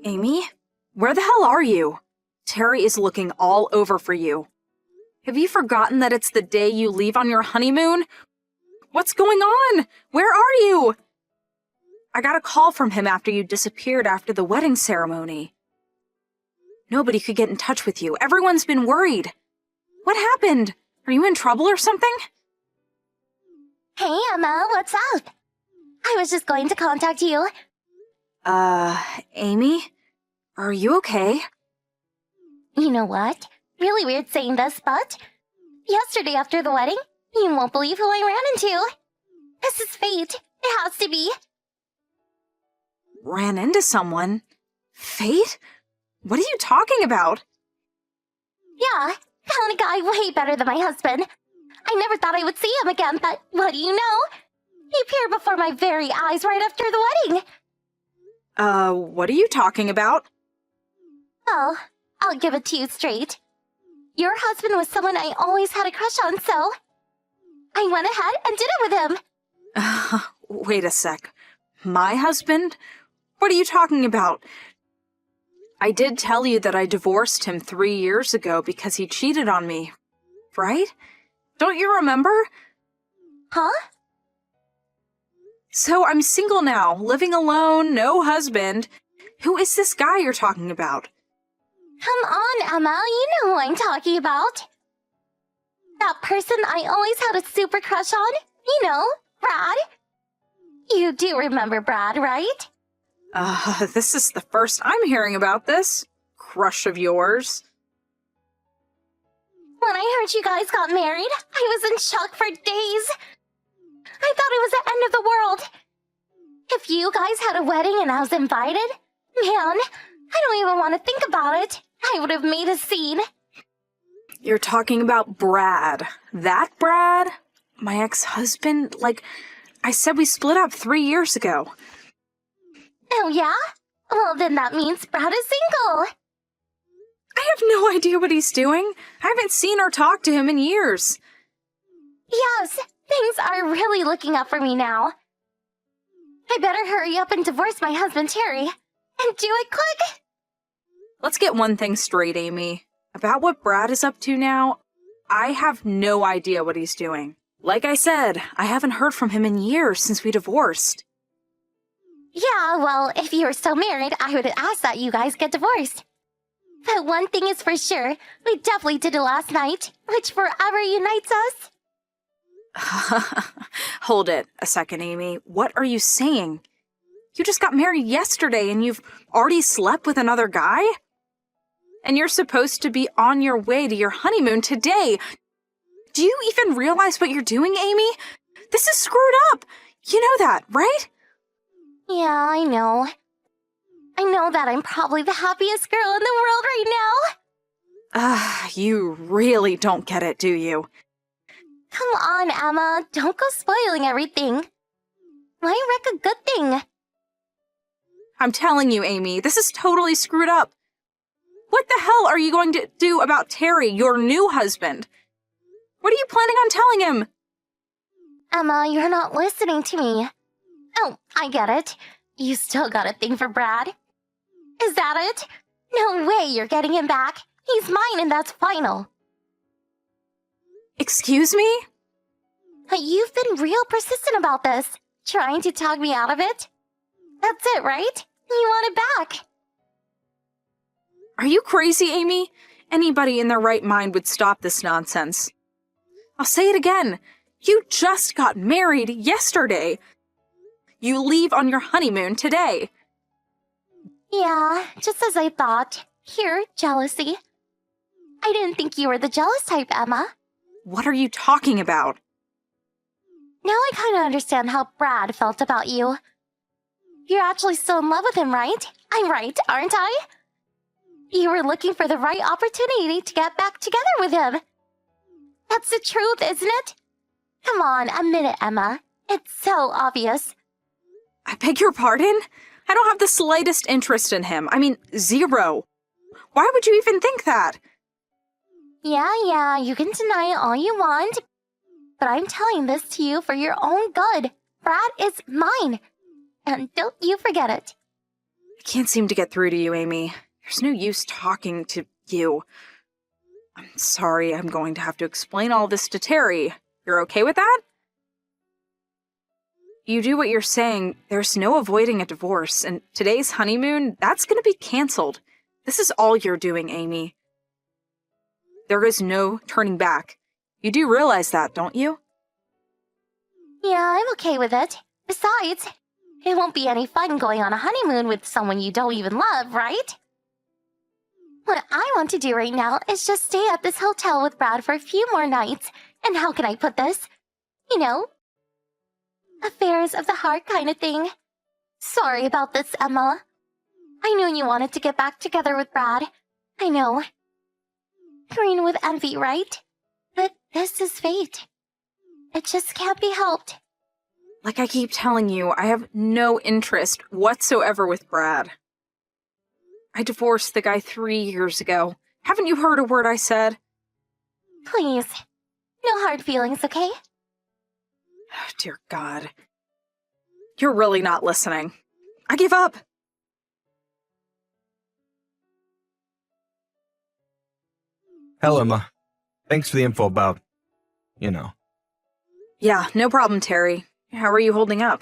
Amy? Where the hell are you? Terry is looking all over for you. Have you forgotten that it's the day you leave on your honeymoon? What's going on? Where are you? I got a call from him after you disappeared after the wedding ceremony. Nobody could get in touch with you. Everyone's been worried. What happened? Are you in trouble or something? Hey, Emma, what's up? I was just going to contact you. Amy? Are you okay? You know what? Really weird saying this, but yesterday after the wedding, you won't believe who I ran into. This is fate. It has to be. Ran into someone? Fate? What are you talking about? Yeah, found a guy way better than my husband. I never thought I would see him again, but what do you know? He appeared before my very eyes right after the wedding. What are you talking about? Well, I'll give it to you straight. Your husband was someone I always had a crush on, so I went ahead and did it with him. Wait a sec. My husband? What are you talking about? I did tell you that I divorced him 3 years ago because he cheated on me, right? Don't you remember? Huh? So I'm single now, living alone, no husband. Who is this guy you're talking about? Come on, Emma, you know who I'm talking about. That person I always had a super crush on, you know, Brad. You do remember Brad, right? This is the first I'm hearing about this. Crush of yours. When I heard you guys got married, I was in shock for days. I thought it was the end of the world. If you guys had a wedding and I was invited, man, I don't even want to think about it. I would have made a scene. You're talking about Brad. That Brad? My ex-husband? Like, I said we split up 3 years ago. Oh, yeah? Well, then that means Brad is single. I have no idea what he's doing. I haven't seen or talked to him in years. Yes, things are really looking up for me now. I better hurry up and divorce my husband, Terry, and do it quick. Let's get one thing straight, Amy. About what Brad is up to now, I have no idea what he's doing. Like I said, I haven't heard from him in years since we divorced. Yeah, well, if you were still married, I would ask that you guys get divorced. But one thing is for sure, we definitely did it last night, which forever unites us. Hold it a second, Amy. What are you saying? You just got married yesterday and you've already slept with another guy? And you're supposed to be on your way to your honeymoon today. Do you even realize what you're doing, Amy? This is screwed up. You know that, right? Yeah, I know. I know that I'm probably the happiest girl in the world right now. You really don't get it, do you? Come on, Emma. Don't go spoiling everything. Why wreck a good thing? I'm telling you, Amy, this is totally screwed up. What the hell are you going to do about Terry, your new husband? What are you planning on telling him? Emma, you're not listening to me. Oh, I get it. You still got a thing for Brad. Is that it? No way you're getting him back. He's mine and that's final. Excuse me? You've been real persistent about this, trying to talk me out of it. That's it, right? You want it back. Are you crazy, Amy? Anybody in their right mind would stop this nonsense. I'll say it again. You just got married yesterday. You leave on your honeymoon today. Yeah, just as I thought. Here, jealousy. I didn't think you were the jealous type, Emma. What are you talking about? Now I kind of understand how Brad felt about you. You're actually still in love with him, right? I'm right, aren't I? You were looking for the right opportunity to get back together with him. That's the truth, isn't it? Come on, admit it, Emma. It's so obvious. I beg your pardon? I don't have the slightest interest in him. I mean, zero. Why would you even think that? Yeah, you can deny it all you want. But I'm telling this to you for your own good. Brad is mine. And don't you forget it. I can't seem to get through to you, Amy. There's no use talking to you. I'm sorry, I'm going to have to explain all this to Terry. You're okay with that? You do what you're saying, there's no avoiding a divorce, and today's honeymoon, that's gonna be canceled. This is all you're doing, Amy. There is no turning back. You do realize that, don't you? Yeah, I'm okay with it. Besides, it won't be any fun going on a honeymoon with someone you don't even love, right? What I want to do right now is just stay at this hotel with Brad for a few more nights. And how can I put this? You know, affairs of the heart kind of thing. Sorry about this, Emma. I knew you wanted to get back together with Brad. I know. Green with envy, right? But this is fate. It just can't be helped. Like I keep telling you, I have no interest whatsoever with Brad. I divorced the guy 3 years ago. Haven't you heard a word I said? Please. No hard feelings, okay? Oh, dear God. You're really not listening. I give up. Hell, Emma. Thanks for the info about, you know. Yeah, no problem, Terry. How are you holding up?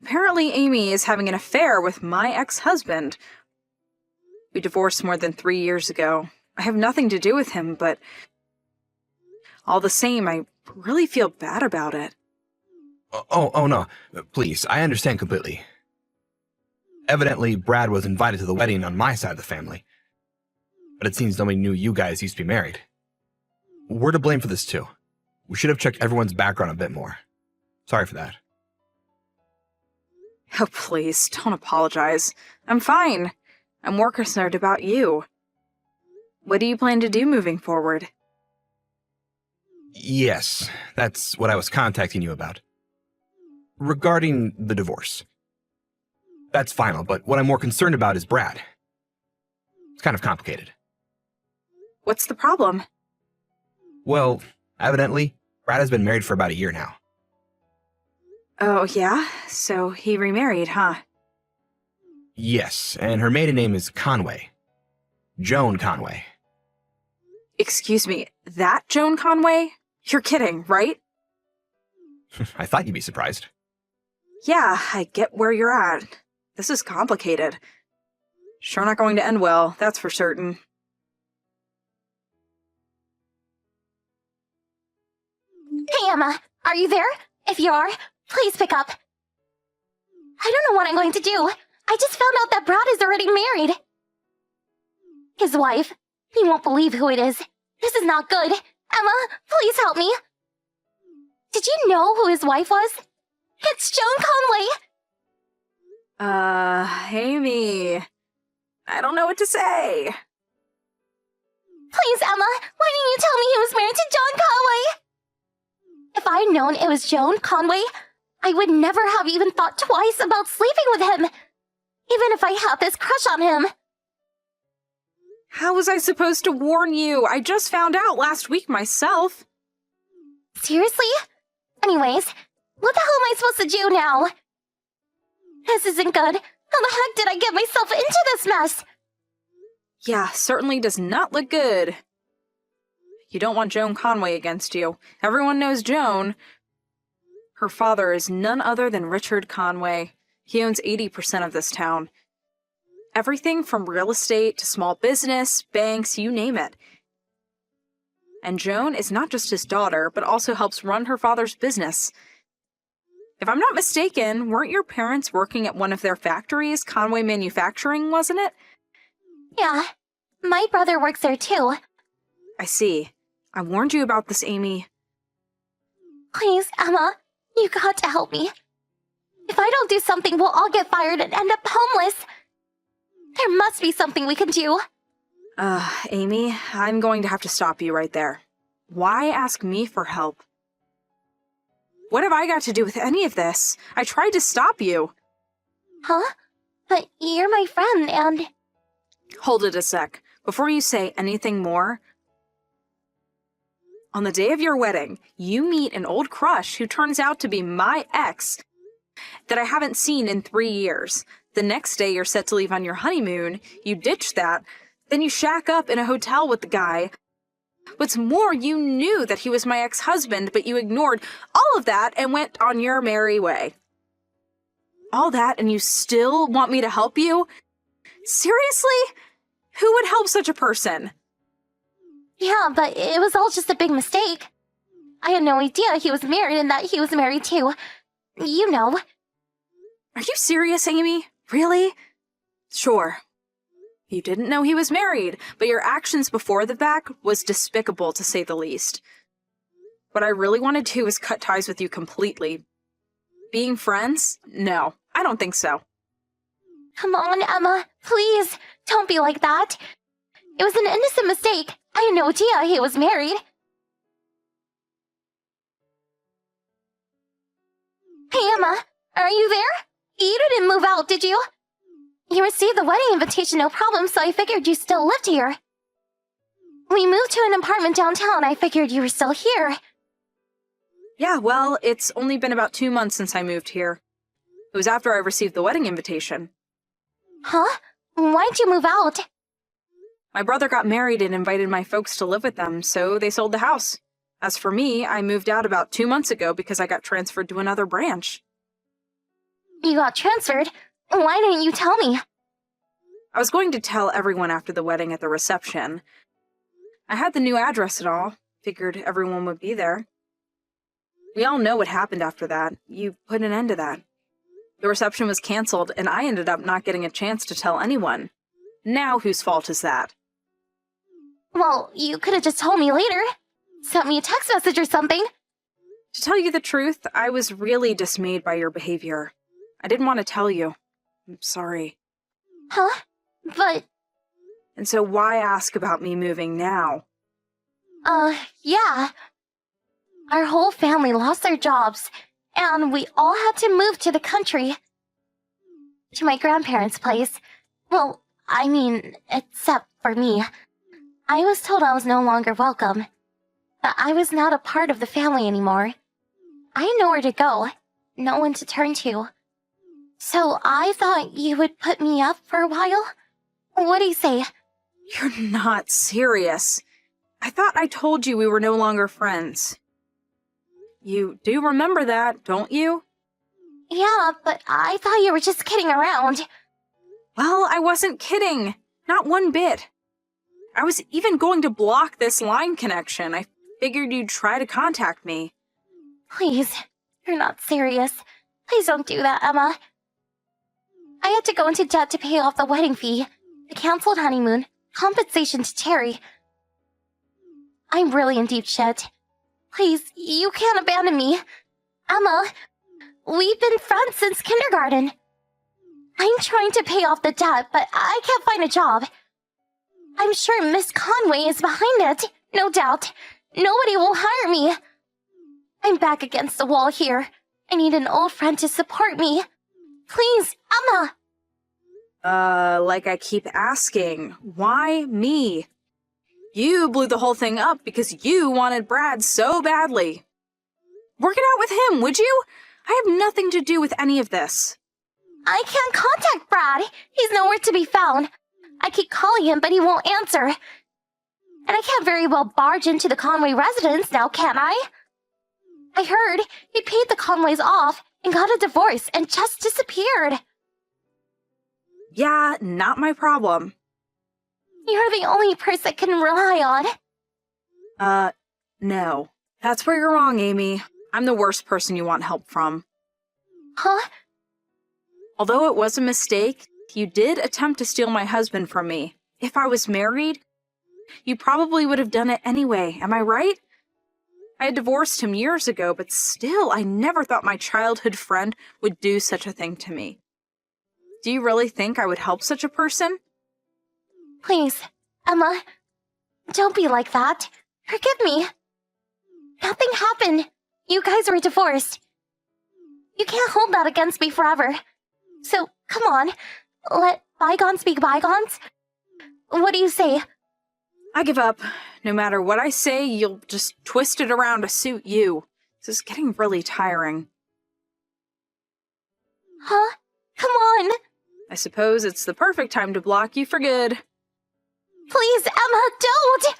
Apparently Amy is having an affair with my ex-husband. We divorced more than 3 years ago. I have nothing to do with him, but all the same, I really feel bad about it. Oh, no. Please, I understand completely. Evidently, Brad was invited to the wedding on my side of the family. But it seems nobody knew you guys used to be married. We're to blame for this too. We should have checked everyone's background a bit more. Sorry for that. Oh, please, don't apologize. I'm fine. I'm more concerned about you. What do you plan to do moving forward? Yes, that's what I was contacting you about. Regarding the divorce. That's final, but what I'm more concerned about is Brad. It's kind of complicated. What's the problem? Well, evidently, Brad has been married for about a year now. Oh, yeah? So he remarried, huh? Yes, and her maiden name is Conway. Joan Conway. Excuse me, that Joan Conway? You're kidding, right? I thought you'd be surprised. Yeah, I get where you're at. This is complicated. Sure not going to end well, that's for certain. Hey, Emma, are you there? If you are, please pick up. I don't know what I'm going to do. I just found out that Brad is already married. His wife. You won't believe who it is. This is not good. Emma, please help me. Did you know who his wife was? It's Joan Conway. Amy. I don't know what to say. Please, Emma, why didn't you tell me he was married to John Conway? If I'd known it was Joan Conway, I would never have even thought twice about sleeping with him, even if I had this crush on him. How was I supposed to warn you? I just found out last week myself. Seriously? Anyways, what the hell am I supposed to do now? This isn't good. How the heck did I get myself into this mess? Yeah, certainly does not look good. You don't want Joan Conway against you. Everyone knows Joan. Her father is none other than Richard Conway. He owns 80% of this town. Everything from real estate to small business, banks, you name it. And Joan is not just his daughter, but also helps run her father's business. If I'm not mistaken, weren't your parents working at one of their factories, Conway Manufacturing, wasn't it? Yeah, my brother works there too. I see. I warned you about this, Amy. Please, Emma, you got to help me. If I don't do something, we'll all get fired and end up homeless. There must be something we can do. Amy, I'm going to have to stop you right there. Why ask me for help? What have I got to do with any of this? I tried to stop you. Huh? But you're my friend, and... Hold it a sec. Before you say anything more, on the day of your wedding, you meet an old crush who turns out to be my ex that I haven't seen in 3 years. The next day you're set to leave on your honeymoon, you ditch that, then you shack up in a hotel with the guy. What's more, you knew that he was my ex-husband, but you ignored all of that and went on your merry way. All that, and you still want me to help you? Seriously? Who would help such a person? Yeah, but it was all just a big mistake. I had no idea he was married and that he was married too. You know. Are you serious, Amy? Really? Sure. You didn't know he was married, but your actions before the fact was despicable, to say the least. What I really want to do is cut ties with you completely. Being friends? No, I don't think so. Come on, Emma. Please, don't be like that. It was an innocent mistake. I had no idea he was married. Hey, Emma. Are you there? You didn't move out, did you? You received the wedding invitation, no problem, so I figured you still lived here. We moved to an apartment downtown. I figured you were still here. Yeah, well, it's only been about 2 months since I moved here. It was after I received the wedding invitation. Huh? Why'd you move out? My brother got married and invited my folks to live with them, so they sold the house. As for me, I moved out about 2 months ago because I got transferred to another branch. You got transferred? Why didn't you tell me? I was going to tell everyone after the wedding at the reception. I had the new address and all. Figured everyone would be there. We all know what happened after that. You put an end to that. The reception was canceled, and I ended up not getting a chance to tell anyone. Now whose fault is that? Well, you could have just told me later. Sent me a text message or something. To tell you the truth, I was really dismayed by your behavior. I didn't want to tell you. I'm sorry. Huh? But... And so why ask about me moving now? Yeah. Our whole family lost their jobs, and we all had to move to the country. To my grandparents' place. Well, I mean, except for me. I was told I was no longer welcome. That I was not a part of the family anymore. I had nowhere to go, no one to turn to. So I thought you would put me up for a while? What do you say? You're not serious. I thought I told you we were no longer friends. You do remember that, don't you? Yeah, but I thought you were just kidding around. Well, I wasn't kidding. Not one bit. I was even going to block this line connection. I figured you'd try to contact me. Please, you're not serious. Please don't do that, Emma. I had to go into debt to pay off the wedding fee, the canceled honeymoon, compensation to Terry. I'm really in deep shit. Please, you can't abandon me. Emma, we've been friends since kindergarten. I'm trying to pay off the debt, but I can't find a job. I'm sure Miss Conway is behind it, no doubt. Nobody will hire me. I'm back against the wall here. I need an old friend to support me. Please, Emma! Like I keep asking, why me? You blew the whole thing up because you wanted Brad so badly. Work it out with him, would you? I have nothing to do with any of this. I can't contact Brad. He's nowhere to be found. I keep calling him, but he won't answer. And I can't very well barge into the Conway residence now, can I? I heard he paid the Conways off and got a divorce and just disappeared. Yeah, not my problem. You're the only person I can rely on. No. That's where you're wrong, Amy. I'm the worst person you want help from. Huh? Although it was a mistake, you did attempt to steal my husband from me. If I was married, you probably would have done it anyway, am I right? I had divorced him years ago, but still, I never thought my childhood friend would do such a thing to me. Do you really think I would help such a person? Please, Emma, don't be like that. Forgive me. Nothing happened. You guys were divorced. You can't hold that against me forever. So, come on, let bygones be bygones. What do you say? I give up. No matter what I say, you'll just twist it around to suit you. This is getting really tiring. Huh? Come on. I suppose it's the perfect time to block you for good. Please, Emma, don't!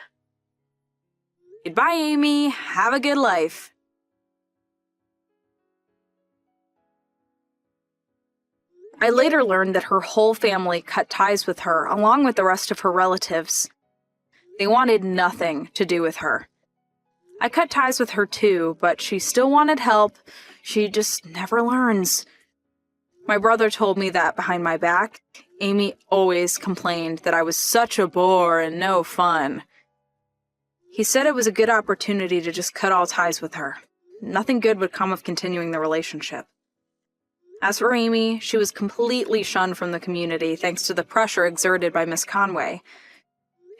Goodbye, Amy. Have a good life. I later learned that her whole family cut ties with her, along with the rest of her relatives. They wanted nothing to do with her. I cut ties with her too, but she still wanted help. She just never learns. My brother told me that behind my back, Amy always complained that I was such a bore and no fun. He said it was a good opportunity to just cut all ties with her. Nothing good would come of continuing the relationship. As for Amy, she was completely shunned from the community thanks to the pressure exerted by Miss Conway,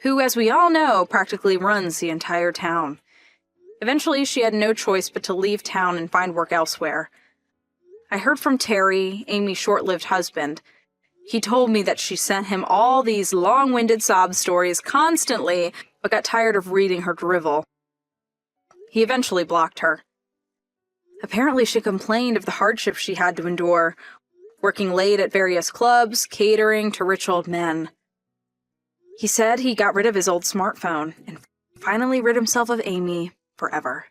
who, as we all know, practically runs the entire town. Eventually, she had no choice but to leave town and find work elsewhere. I heard from Terry, Amy's short-lived husband. He told me that she sent him all these long-winded sob stories constantly, but got tired of reading her drivel. He eventually blocked her. Apparently, she complained of the hardships she had to endure, working late at various clubs, catering to rich old men. He said he got rid of his old smartphone and finally rid himself of Amy forever.